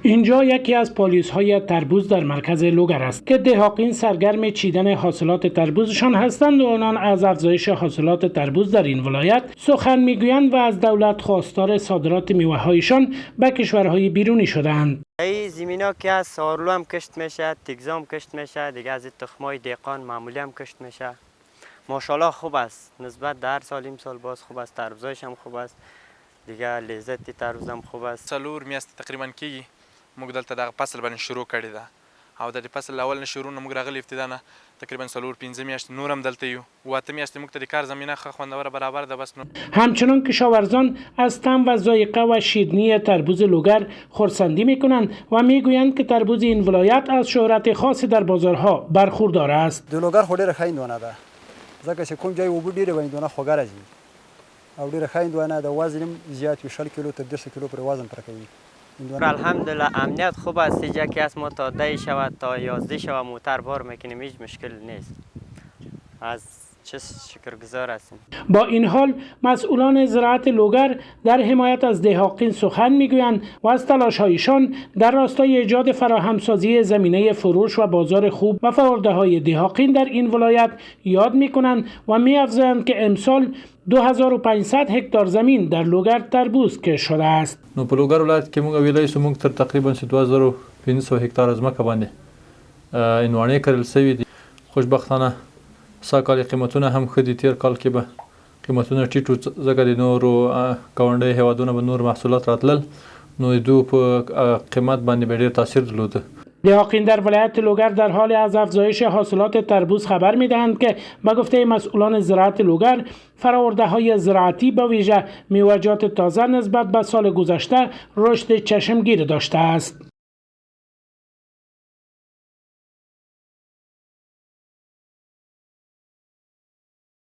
اینجا یکی از پالیزهای تربوز در مرکز لوگر است که دهاقین سرگرم چیدن حاصلات تربوزشان هستند و آنان از افزایش حاصلات تربوز در این ولایت سخن میگویند و از دولت خواستار صادرات میوه‌هایشان به کشورهای بیرونی شدند. این زمینا که از سارلو هم کشت میشه، تگزام کشت میشه، دیگه از تخمای دهقان معمولی هم کشت میشه. ماشاءالله خوب است، نسبت در سال امسال باز خوب است، تربوزش هم خوب است، دیگه لذت تربوز هم خوب است. سالور میاست تقریبا کیږي موږ دلته دغه فصل باندې شروع کړی ده او د فصل اول نه شروع نه موږ راغلی ابتدا نه تقریبا سالور 15 میاشتې نور هم دلته یو واته میاشتې موږ ته د کار زمینه ښه خوندوره برابر ده. بس نو همچنان کشاورزان از طعم و ذائقه و شیرینی تربوز لوگر خرسندی میکنند و میگویند که تربوز این ولایت از شهرت خاصی در بازارها برخوردار است. د لوگر خو ډیره ښه هندوانه ده ځکه چې کوم ځای اوبه ډیرې وي هندوانه خوږه راځي او ډیره ښه هندوانه ده، وزن هم زیات وي، 6 کیلو تر 10 کیلو پورې وزن پوره کوي. الحمدلله امنیت خوب است، اینجا که از ما تا 10 شود تا 11 شود موتر بار میکنیم، هیچ مشکل نیست. از چه شکرگزار هستیم. با این حال مسئولان زراعت لوگر در حمایت از دهاقین سخن میگویند و از تلاش‌هایشان در راستای ایجاد فراهمسازی زمینه فروش و بازار خوب و فورده‌های دهاقین در این ولایت یاد میکنند و می‌افزایند که امسال 2500 هکتار زمین در لوگر تربوز کشت شده است. نو په لوگر ولایت کې موږ ویلای شو موږ تر تقریبا 2500 هکتار ځمکه باندې هندواڼې کرل شوي دي. خوشبختانه ساکال قیمتونه هم ښه دي، تیر کال کې به قیمتونه ټیټ وو ځکه د نورو ګاونډي هیوادونه به نور محصولات راتلل نو د دوی په قیمت باندې به ډېر تاثیر درلوده. دهاقین در ولایت لوگر در حال از افزایش حاصلات تربوز خبر می‌دهند که به گفته مسئولان زراعت لوگر فرآورده‌های زراعتی به ویژه میوه‌جات تازه نسبت به سال گذشته رشد چشمگیر داشته است.